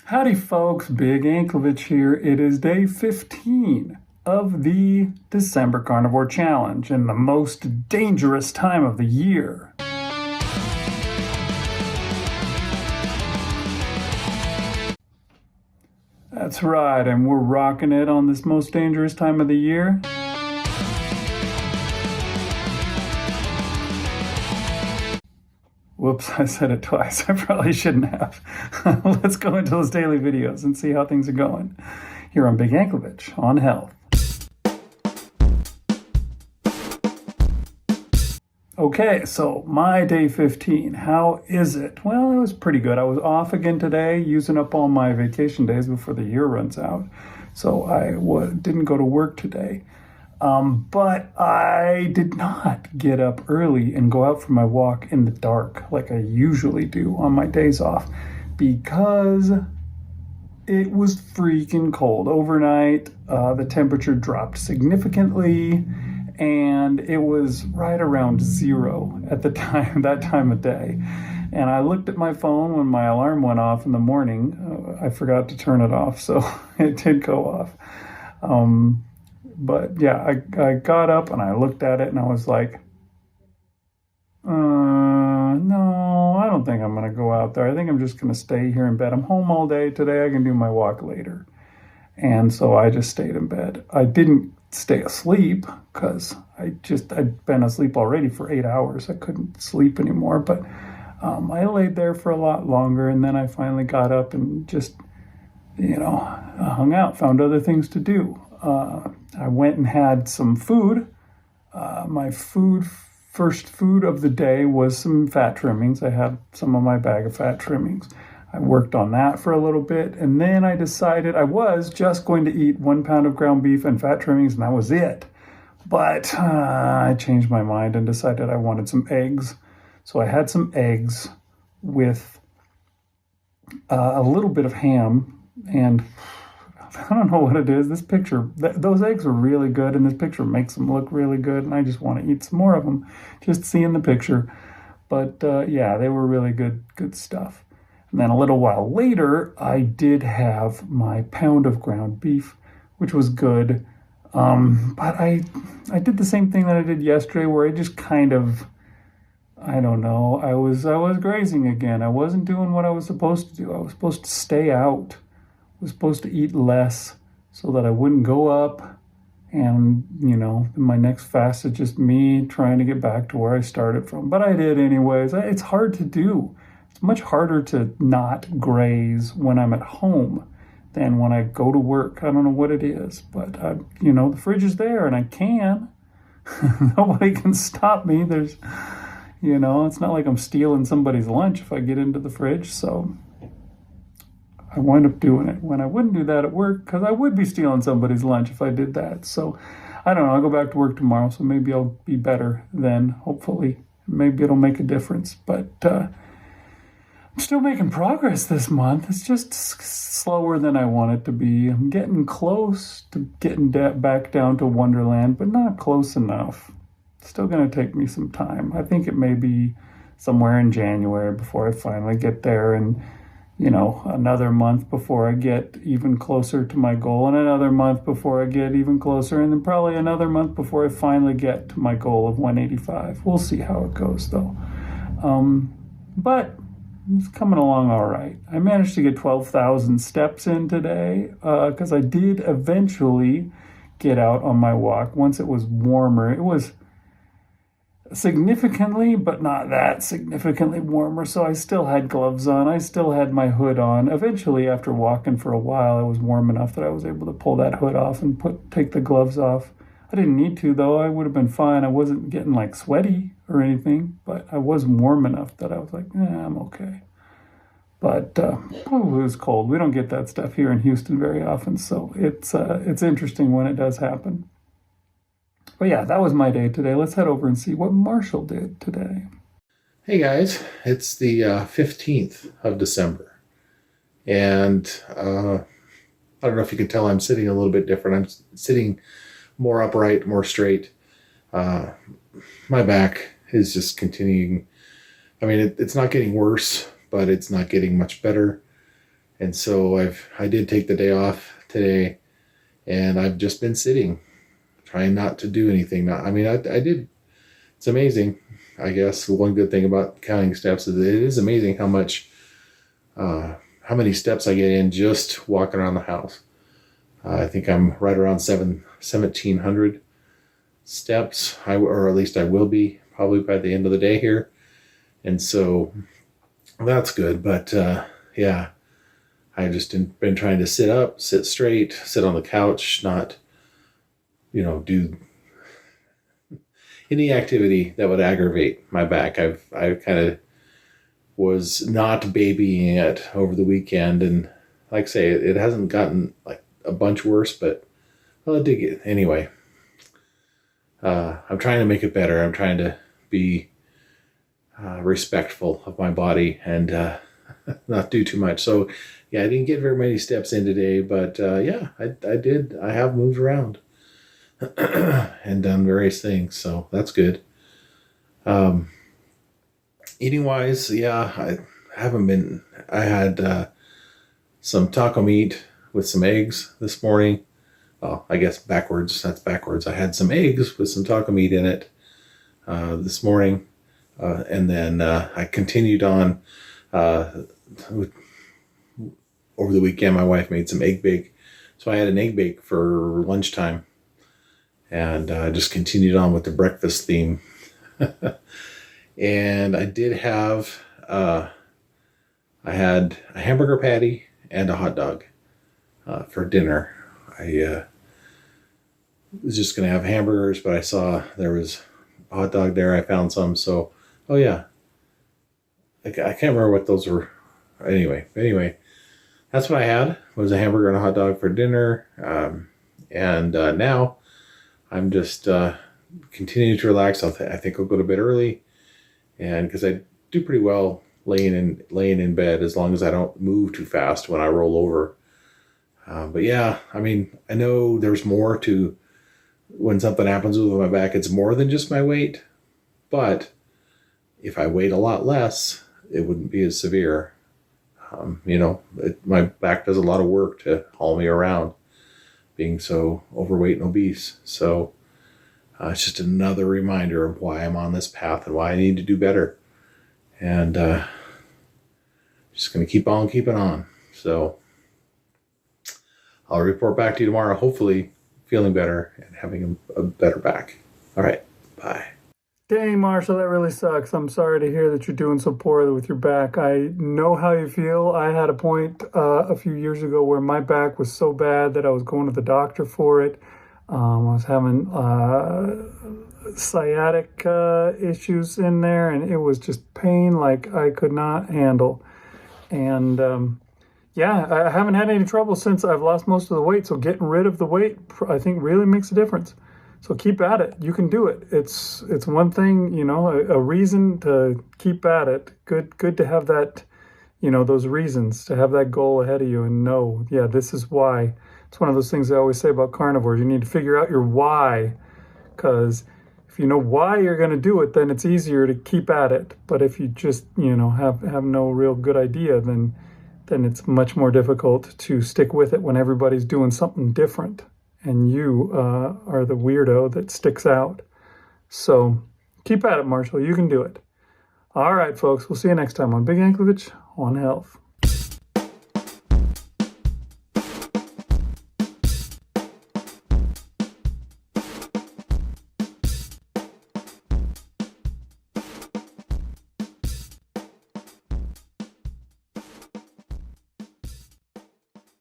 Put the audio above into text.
Howdy folks, Big Anklevich here. It is day 15 of the December Carnivore Challenge and the most dangerous time of the year. That's right, and we're rocking it on this most dangerous time of the year. Whoops, I said it twice. I probably shouldn't have. Let's go into those daily videos and see how things are going here on Big Anklevich on health. Okay, so my day 15, how is it? Well, it was pretty good. I was off again today, using up all my vacation days before the year runs out. So I didn't go to work today. But I did not get up early and go out for my walk in the dark like I usually do on my days off because it was freaking cold. Overnight, the temperature dropped significantly and it was right around 0 at that time of day. And I looked at my phone when my alarm went off in the morning. I forgot to turn it off, so it did go off. But yeah, I got up and I looked at it and I was like, no, I don't think I'm going to go out there. I think I'm just going to stay here in bed. I'm home all day today. I can do my walk later. And so I just stayed in bed. I didn't stay asleep because I'd been asleep already for 8 hours. I couldn't sleep anymore, but I laid there for a lot longer. And then I finally got up and just, hung out, found other things to do. I went and had some food. My first food of the day was some fat trimmings. I had some of my bag of fat trimmings. I worked on that for a little bit, and then I decided I was just going to eat 1 pound of ground beef and fat trimmings, and that was it. But I changed my mind and decided I wanted some eggs. So I had some eggs with a little bit of ham, and I don't know what it is. This picture, those eggs are really good, and this picture makes them look really good, and I just want to eat some more of them, just seeing the picture. But yeah, they were really good stuff. And then a little while later, I did have my pound of ground beef, which was good. But I did the same thing that I did yesterday, where I just kind of, I don't know, I was grazing again. I wasn't doing what I was supposed to do. I was supposed to stay out. Was supposed to eat less so that I wouldn't go up, and my next fast is just me trying to get back to where I started from, but I did anyways. It's hard to do. It's much harder to not graze when I'm at home than when I go to work. I don't know what it is, but the fridge is there and I can. Nobody can stop me. There's it's not like I'm stealing somebody's lunch if I get into the fridge, so I wind up doing it when I wouldn't do that at work, because I would be stealing somebody's lunch if I did that. So I don't know. I'll go back to work tomorrow, so maybe I'll be better then, hopefully. Maybe it'll make a difference. But I'm still making progress this month. It's just slower than I want it to be. I'm getting close to getting back down to Wonderland, but not close enough. It's still going to take me some time. I think it may be somewhere in January before I finally get there, and another month before I get even closer to my goal, and another month before I get even closer, and then probably another month before I finally get to my goal of 185. We'll see how it goes, though. But it's coming along all right. I managed to get 12,000 steps in today because I did eventually get out on my walk once it was warmer. It was significantly, but not that significantly warmer. So I still had gloves on. I still had my hood on. Eventually, after walking for a while, it was warm enough that I was able to pull that hood off and take the gloves off. I didn't need to, though. I would have been fine. I wasn't getting sweaty or anything, but I was warm enough that I was like, I'm okay. But it was cold. We don't get that stuff here in Houston very often, so it's interesting when it does happen. But yeah, that was my day today. Let's head over and see what Marshall did today. Hey guys, it's the 15th of December. And I don't know if you can tell I'm sitting a little bit different. I'm sitting more upright, more straight. My back is just continuing. I mean, it's not getting worse, but it's not getting much better. And so I did take the day off today, and I've just been sitting, trying not to do anything. I did. It's amazing. I guess one good thing about counting steps is it is amazing how many steps I get in just walking around the house. I think I'm right around 1,700 steps, or at least I will be probably by the end of the day here. And so that's good. But yeah, I just been trying to sit up, sit straight, sit on the couch, not, do any activity that would aggravate my back. I kind of was not babying it over the weekend, and like I say, it hasn't gotten like a bunch worse, but well, it did get anyway. I'm trying to make it better. I'm trying to be respectful of my body and not do too much. So yeah, I didn't get very many steps in today, but yeah, I did. I have moved around and done various things, so that's good. Eating wise, yeah, I haven't been. I had some taco meat with some eggs this morning. Well, I guess backwards. That's backwards. I had some eggs with some taco meat in it this morning, and then I continued on. Over the weekend, my wife made some egg bake, so I had an egg bake for lunchtime, and I just continued on with the breakfast theme. And I did have, I had a hamburger patty and a hot dog for dinner. I was just going to have hamburgers, but I saw there was a hot dog there. I found some. So, oh yeah. I can't remember what those were. Anyway, that's what I had, was a hamburger and a hot dog for dinner. And now I'm just continuing to relax. I think I'll go to bed early. And because I do pretty well laying in bed, as long as I don't move too fast when I roll over. But yeah, I mean, I know there's more to when something happens with my back. It's more than just my weight. But if I weighed a lot less, it wouldn't be as severe. My back does a lot of work to haul me around, being so overweight and obese. So it's just another reminder of why I'm on this path and why I need to do better. And just going to keep on keeping on. So I'll report back to you tomorrow, hopefully feeling better and having a better back. All right. Bye. Dang, Marshall, that really sucks. I'm sorry to hear that you're doing so poorly with your back. I know how you feel. I had a point a few years ago where my back was so bad that I was going to the doctor for it. I was having sciatic issues in there, and it was just pain like I could not handle. And yeah, I haven't had any trouble since I've lost most of the weight. So getting rid of the weight, I think, really makes a difference. So keep at it. You can do it. It's one thing, a reason to keep at it. Good to have that, those reasons, to have that goal ahead of you and know, yeah, this is why. It's one of those things I always say about carnivores. You need to figure out your why, because if you know why you're going to do it, then it's easier to keep at it. But if you just, have no real good idea, then it's much more difficult to stick with it when everybody's doing something different. And you are the weirdo that sticks out. So keep at it, Marshall. You can do it. All right, folks. We'll see you next time on Big Anklevich on Health.